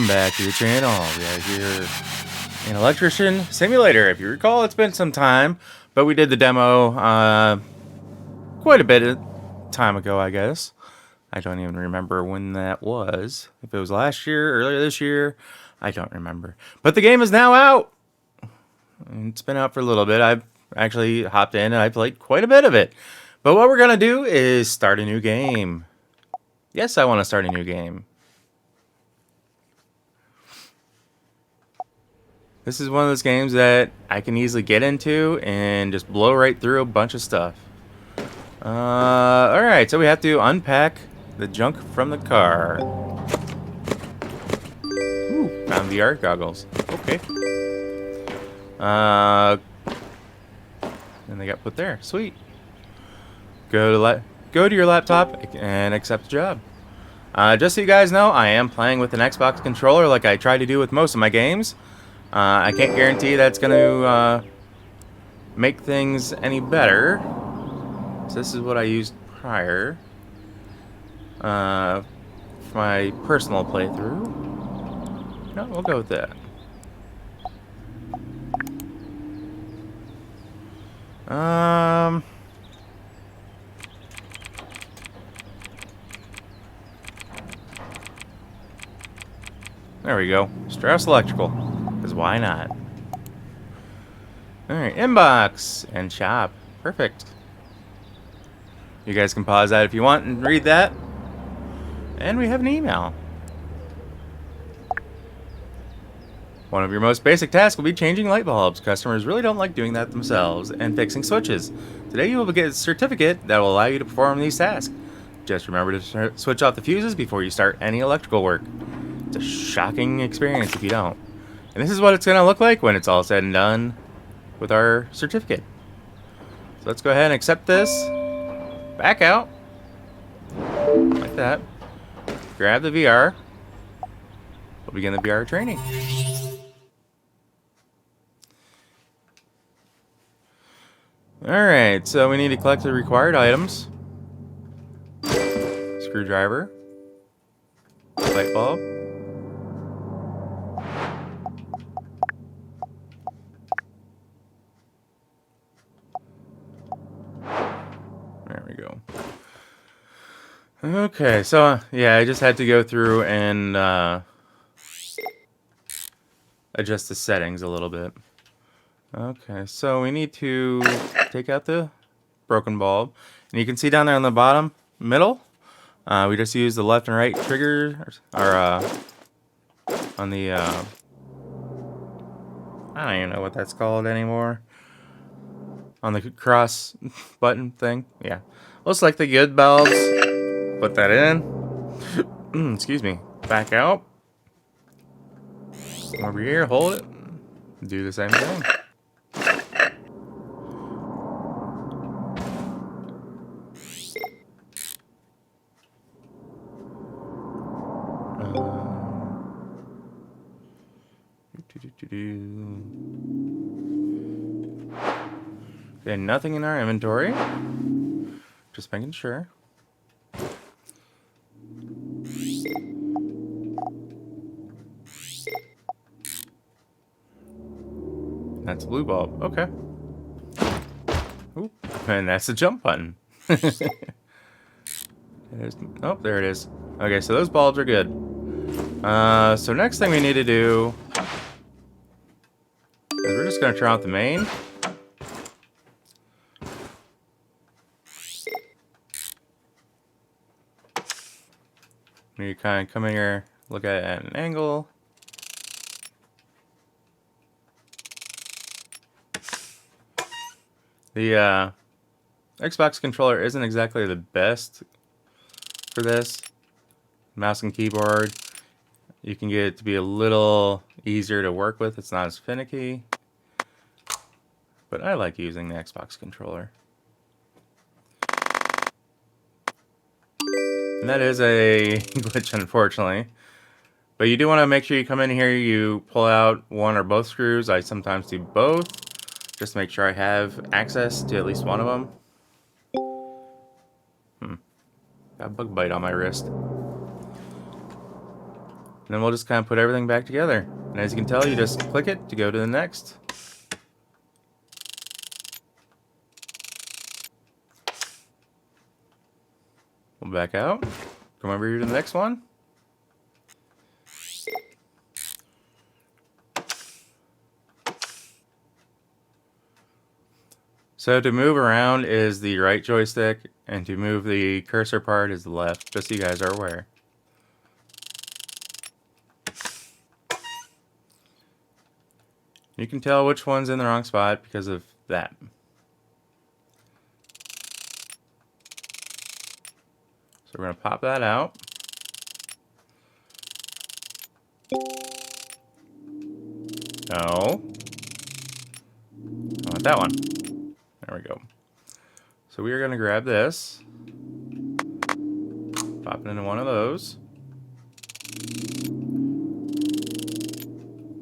back to the channel. We are here in Electrician Simulator. If you recall, it's been some time, but we did the demo quite a bit of time ago, I guess. I don't even remember when that was. If it was last year, earlier this year, I don't remember. But the game is now out. It's been out for a little bit. I've actually hopped in and I played quite a bit of it. But what we're going to do is start a new game. Yes, I want to start a new game. This is one of those games that I can easily get into and just blow right through a bunch of stuff. Alright, so we have to unpack the junk from the car. Ooh, found VR goggles. Okay. And they got put there. Sweet. Go to your laptop and accept the job. Just so you guys know, I am playing with an Xbox controller like I try to do with most of my games. I can't guarantee that's going to make things any better. So this is what I used prior for my personal playthrough. No, we'll go with that. There we go. Strauss Electrical. Because why not? Alright, inbox and shop. Perfect. You guys can pause that if you want and read that. And we have an email. One of your most basic tasks will be changing light bulbs. Customers really don't like doing that themselves and fixing switches. Today you will get a certificate that will allow you to perform these tasks. Just remember to switch off the fuses before you start any electrical work. It's a shocking experience if you don't. And this is what it's going to look like when it's all said and done with our certificate. So let's go ahead and accept this. Back out. Like that. Grab the VR. We'll begin the VR training. Alright, so we need to collect the required items. Screwdriver. Light bulb. There we go. Okay, so yeah, I just had to go through and adjust the settings a little bit. Okay, so we need to take out the broken bulb. And you can see down there on the bottom, middle, we just use the left and right triggers, or on the, I don't even know what that's called anymore. On the cross button thing, yeah. We'll select the good bulbs, put that in. Excuse me. Back out. Over here, hold it. Do the same thing. Okay, nothing in our inventory. Just making sure. That's a blue bulb. Okay. Oop. And that's the jump button. Oh, there it is. Okay, so those bulbs are good. So next thing we need to do is we're just going to turn off the main. You kind of come in here, look at it at an angle. The Xbox controller isn't exactly the best for this. Mouse and keyboard, you can get it to be a little easier to work with. It's not as finicky. But I like using the Xbox controller. And that is a glitch, unfortunately. But you do want to make sure you come in here, you pull out one or both screws. I sometimes do both, just to make sure I have access to at least one of them. Got a bug bite on my wrist. And then we'll just kind of put everything back together. And as you can tell, you just click it to go to the next. We'll back out. Come over here to the next one. So to move around is the right joystick, and to move the cursor part is the left, just so you guys are aware. You can tell which one's in the wrong spot because of that. So we're going to pop that out. No. I want that one. There we go. So we are going to grab this. Pop it into one of those.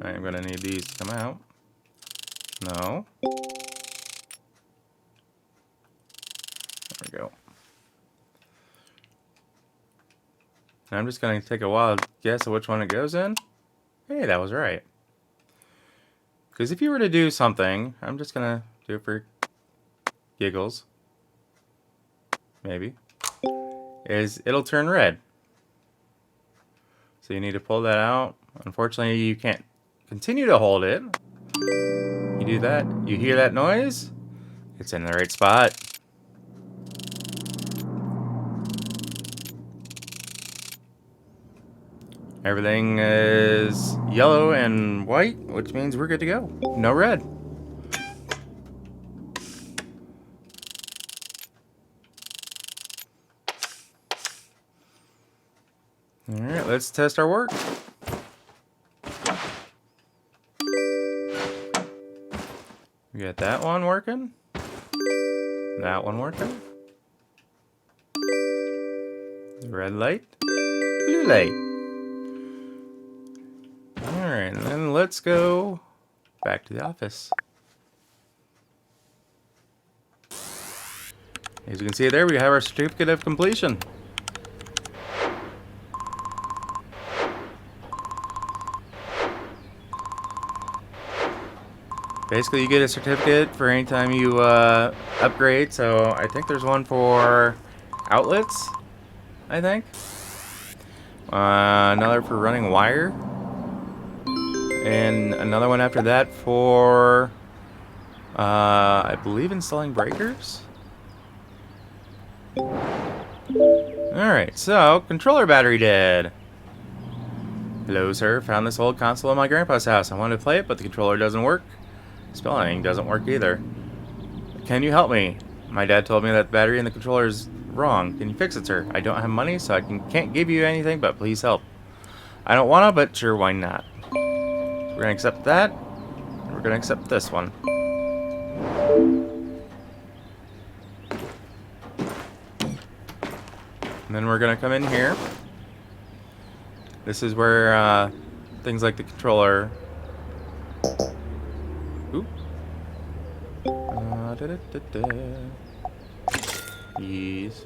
I'm going to need these to come out. No. There we go. And I'm just going to take a wild guess of which one it goes in. Hey, that was right. Because if you were to do something, I'm just going to do it for giggles. Maybe. Is it'll turn red. So you need to pull that out. Unfortunately, you can't continue to hold it. You do that, you hear that noise? It's in the right spot. Everything is yellow and white, which means we're good to go. No red. Alright, let's test our work. We got that one working. That one working. Red light. Blue light. Alright, and then let's go back to the office. As you can see there, we have our certificate of completion. Basically, you get a certificate for any time you upgrade. So I think there's one for outlets, I think. Another for running wire. And another one after that for, I believe, installing breakers. Alright, so, controller battery dead. Hello, sir. Found this old console in my grandpa's house. I wanted to play it, but the controller doesn't work. Spelling doesn't work either. Can you help me? My dad told me that the battery in the controller is wrong. Can you fix it, sir? I don't have money, so I can't give you anything, but please help. I don't wanna, but sure, why not? So we're gonna accept that. And we're gonna accept this one. And then we're gonna come in here. This is where things like the controller. Oop. Yes.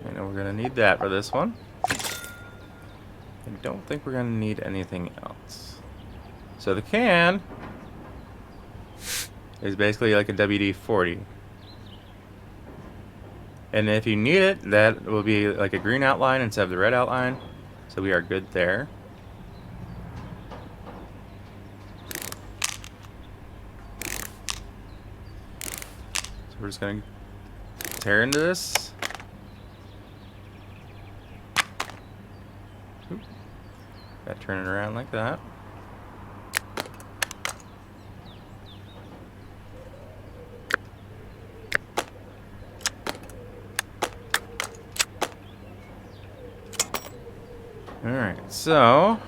I know we're gonna need that for this one. I don't think we're gonna need anything else. So the can is basically like a WD-40. And if you need it, that will be like a green outline instead of the red outline. So we are good there. So we're just going to tear into this. Oop. Got to turn it around like that. Alright, so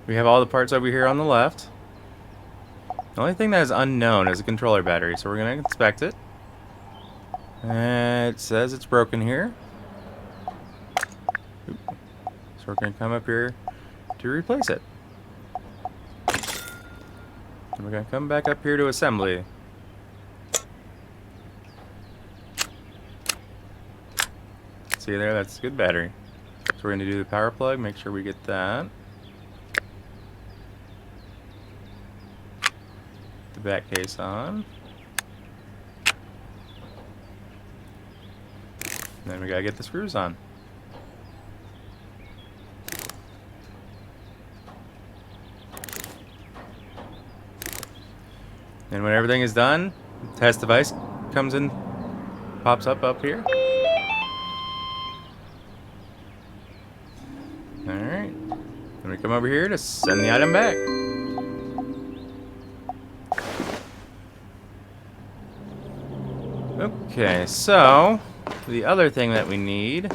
we have all the parts over here on the left. The only thing that is unknown is a controller battery, so we're going to inspect it. And it says it's broken here. So we're going to come up here to replace it. And we're going to come back up here to assembly. See there, that's a good battery. So we're going to do the power plug, make sure we get that. The back case on. And then we gotta get the screws on. And when everything is done, the test device comes in, pops up here. Alright. Then we come over here to send the item back. Okay, so the other thing that we need,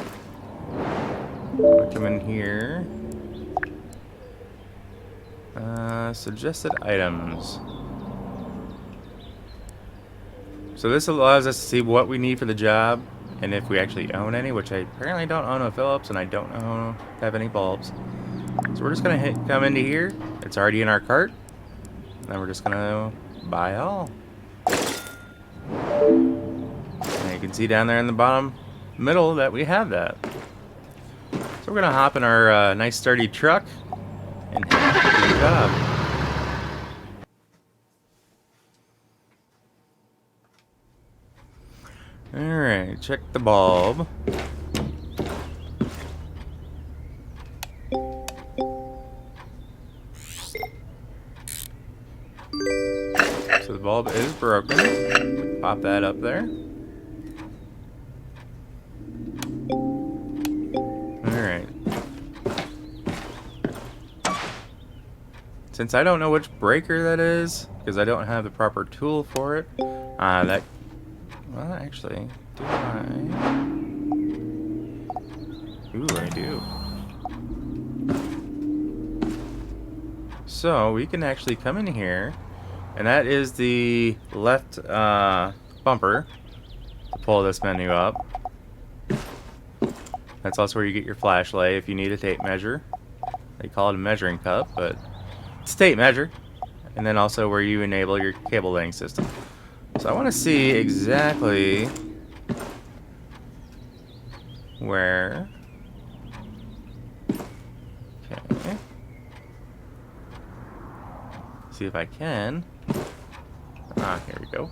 we'll come in here. Suggested items. So this allows us to see what we need for the job and if we actually own any, which I apparently don't own a Phillips and I don't have any bulbs. So we're just gonna come into here. It's already in our cart. And we're just gonna buy all. And you can see down there in the bottom middle that we have that. So we're gonna hop in our nice sturdy truck and head to the job. Alright, check the bulb. So the bulb is broken. Pop that up there. Alright. Since I don't know which breaker that is, because I don't have the proper tool for it, well, actually, do I? Ooh, I do. So, we can actually come in here, and that is the left bumper to pull this menu up. That's also where you get your flashlight if you need a tape measure. They call it a measuring cup, but it's a tape measure. And then also where you enable your cable laying system. So I want to see exactly where. Okay. See if I can. Ah, here we go.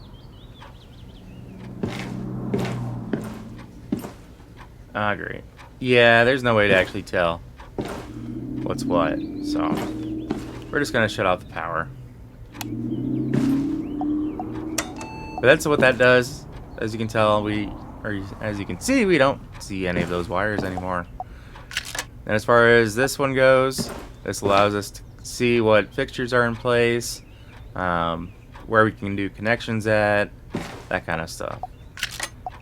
Ah, great. Yeah, there's no way to actually tell what's what. So we're just gonna shut off the power. But that's what that does. As you can tell, as you can see, we don't see any of those wires anymore. And as far as this one goes, this allows us to see what fixtures are in place, where we can do connections at, that kind of stuff.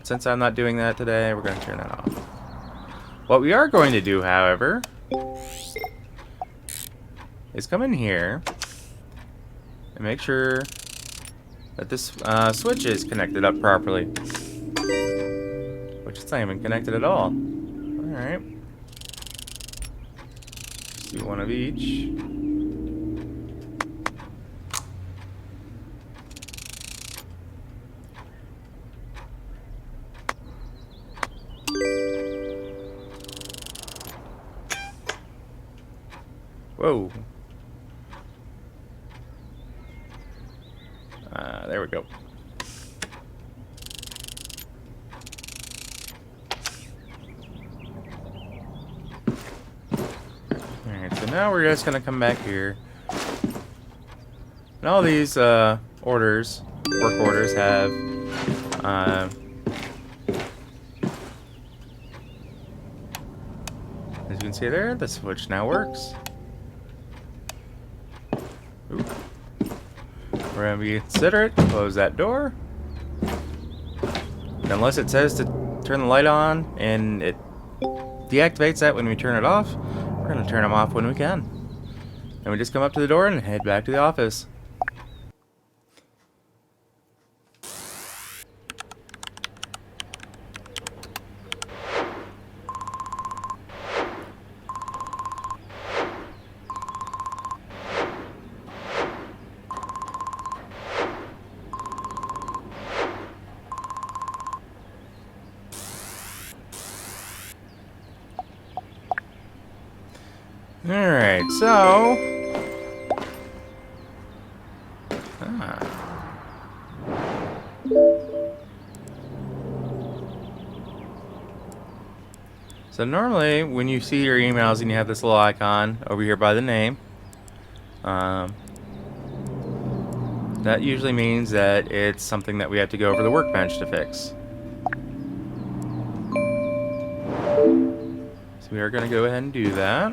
Since I'm not doing that today, we're going to turn that off. What we are going to do, however, is come in here and make sure that this switch is connected up properly. Which it's not even connected at all. Alright. Let's do one of each. Whoa. There we go. Alright, so now we're just gonna come back here. And all these orders, work orders, have as you can see there, the switch now works. Oop. We're going to be considerate, close that door. Unless it says to turn the light on and it deactivates that when we turn it off, we're going to turn them off when we can. And we just come up to the door and head back to the office. Alright, so... So normally, when you see your emails and you have this little icon over here by the name, that usually means that it's something that we have to go over the workbench to fix. So we are going to go ahead and do that.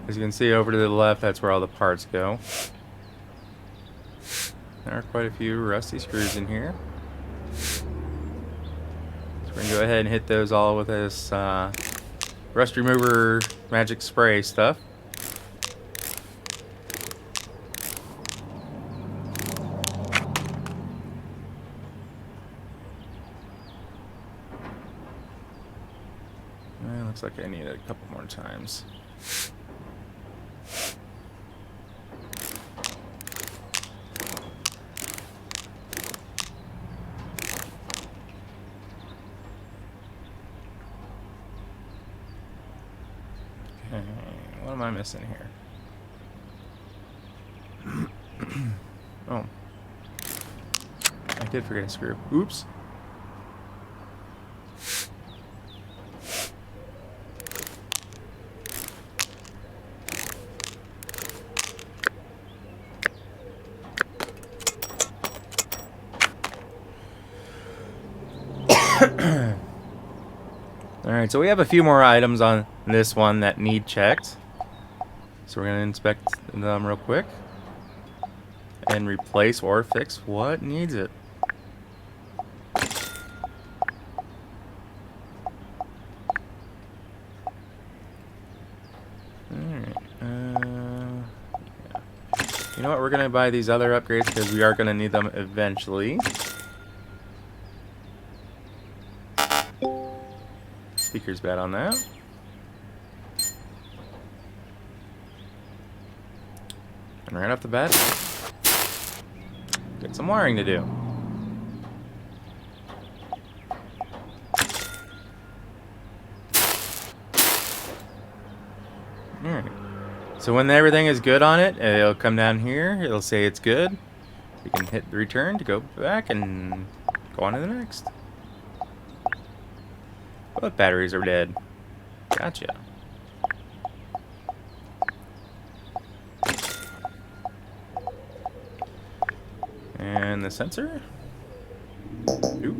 As you can see over to the left, that's where all the parts go. There are quite a few rusty screws in here. So we're going to go ahead and hit those all with this rust remover magic spray stuff. Looks like I need it a couple more times. Okay, what am I missing here? Oh, I did forget a screw. Oops. Alright, so we have a few more items on this one that need checked. So we're going to inspect them real quick. And replace or fix what needs it. Alright, yeah. You know what, we're going to buy these other upgrades because we are going to need them eventually. Speaker's bad on that. And right off the bat, got some wiring to do. Alright. So when everything is good on it, it'll come down here. It'll say it's good. You can hit return to go back and go on to the next. Both batteries are dead. Gotcha. And the sensor? Oop.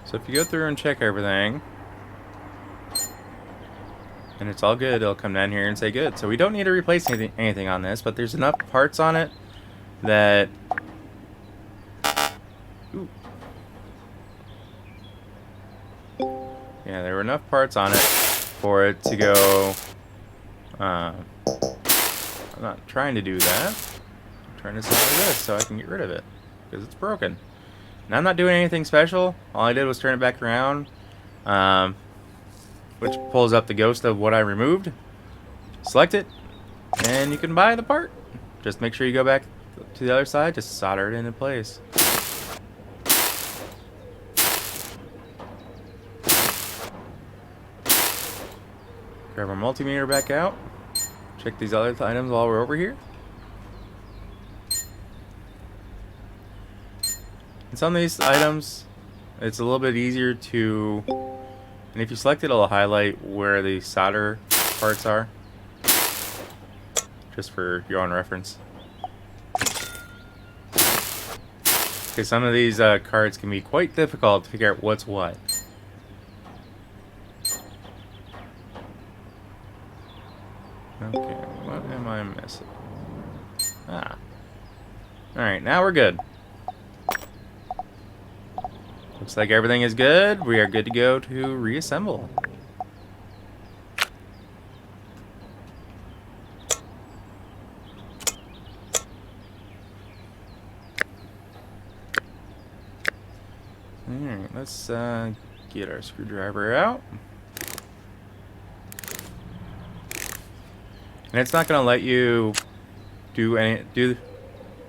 So if you go through and check everything, and it's all good, it'll come down here and say good. So we don't need to replace anything on this, but there's enough parts on it that... Ooh. Yeah, there were enough parts on it for it to go... I'm not trying to do that. I'm trying to solder this so I can get rid of it, because it's broken. And I'm not doing anything special. All I did was turn it back around. Which pulls up the ghost of what I removed. Select it, and you can buy the part. Just make sure you go back to the other side, just solder it into place. Grab our multimeter back out. Check these other items while we're over here. And some of these items, it's a little bit easier to... And if you select it, it'll highlight where the solder parts are. Just for your own reference. Okay, some of these cards can be quite difficult to figure out what's what. Okay, what am I missing? Ah. Alright, now we're good. Looks like everything is good. We are good to go to reassemble. Alright, let's get our screwdriver out. And it's not going to let you do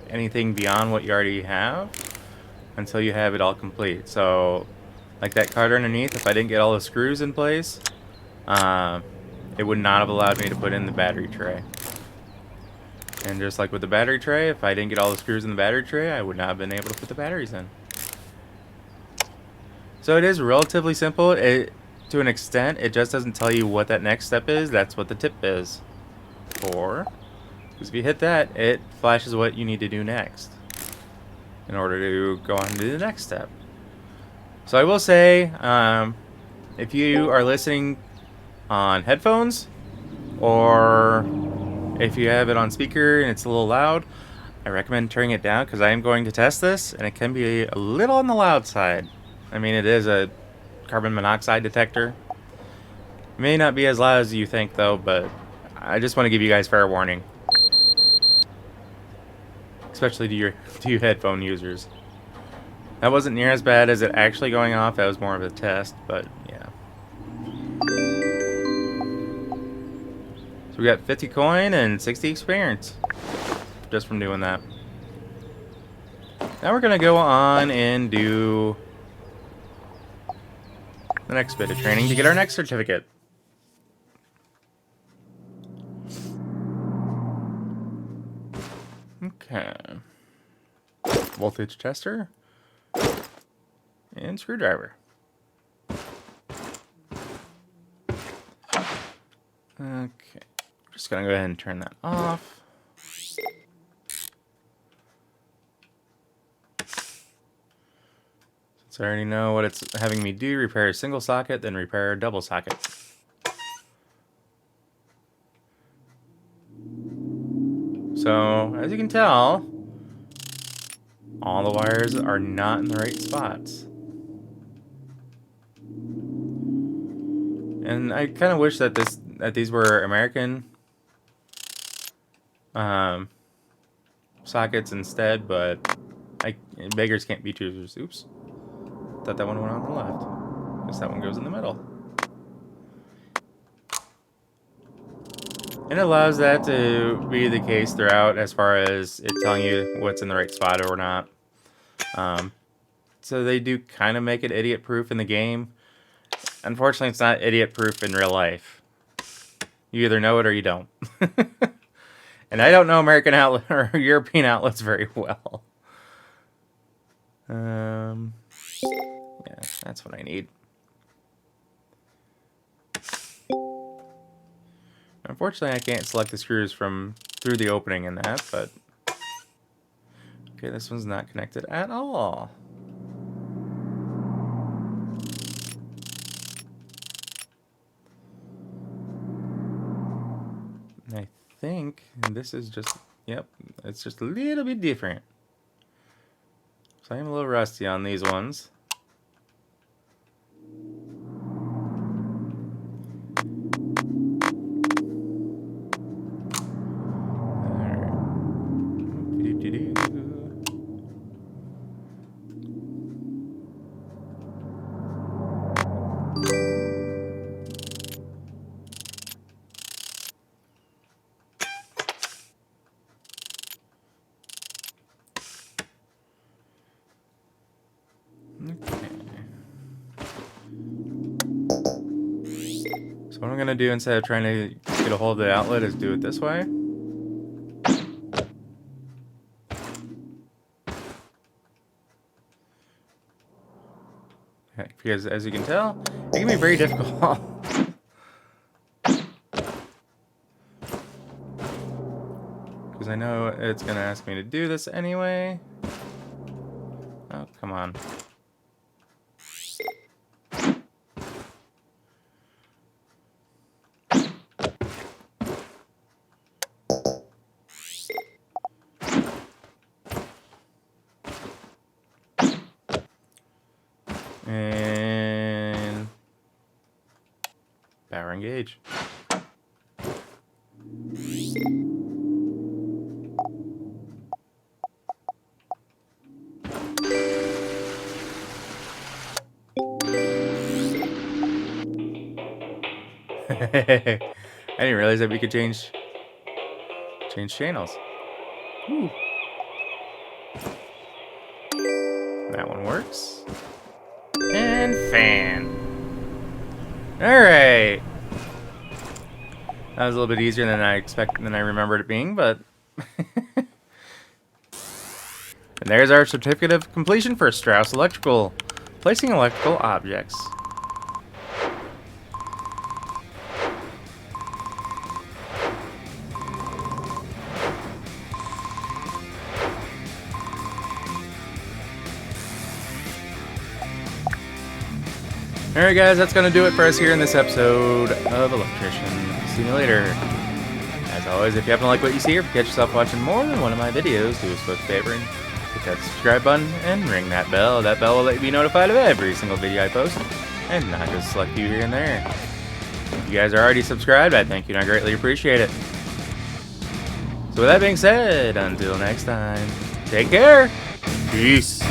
anything beyond what you already have until you have it all complete. So, like that card underneath, if I didn't get all the screws in place, it would not have allowed me to put in the battery tray. And just like with the battery tray, if I didn't get all the screws in the battery tray, I would not have been able to put the batteries in. So it is relatively simple. To an extent, it just doesn't tell you what that next step is. That's what the tip is for. Because if you hit that, it flashes what you need to do next in order to go on to the next step. So I will say, if you are listening on headphones, or if you have it on speaker and it's a little loud, I recommend turning it down because I am going to test this, and it can be a little on the loud side. I mean, it is a carbon monoxide detector. It may not be as loud as you think, though, but I just want to give you guys fair warning. Especially to you headphone users. That wasn't near as bad as it actually going off. That was more of a test, but yeah. So we got 50 coin and 60 experience just from doing that. Now we're going to go on and do the next bit of training to get our next certificate. Okay. Voltage tester. And screwdriver. Okay. Just going to go ahead and turn that off. Since I already know what it's having me do, repair a single socket, then repair a double socket. So, as you can tell, all the wires are not in the right spots. And I kind of wish that these were American sockets instead, but beggars can't be choosers. Oops. Thought that one went on the left. Guess that one goes in the middle. And it allows that to be the case throughout as far as it telling you what's in the right spot or not. So they do kind of make it idiot-proof in the game. Unfortunately, it's not idiot-proof in real life. You either know it or you don't. And I don't know American outlet or European outlets very well. Yeah, that's what I need. Unfortunately, I can't select the screws from through the opening in that, but okay, this one's not connected at all. I think this is just, yep, it's just a little bit different. So I'm a little rusty on these ones. So what I'm going to do instead of trying to get a hold of the outlet is do it this way. Okay, because as you can tell, it can be very difficult. Because I know it's going to ask me to do this anyway. Oh, come on. And power engage. I didn't realize that we could change change channels. Ooh. That one works. And fan. Alright. That was a little bit easier than I remembered it being, but and there's our certificate of completion for Strauss Electrical. Placing electrical objects. Alright guys, that's going to do it for us here in this episode of Electrician Simulator. As always, if you happen to like what you see or if you catch yourself watching more than one of my videos, do us both a favor and hit that subscribe button and ring that bell. That bell will let you be notified of every single video I post, and not just select you here and there. If you guys are already subscribed, I thank you and I greatly appreciate it. So with that being said, until next time, take care. Peace.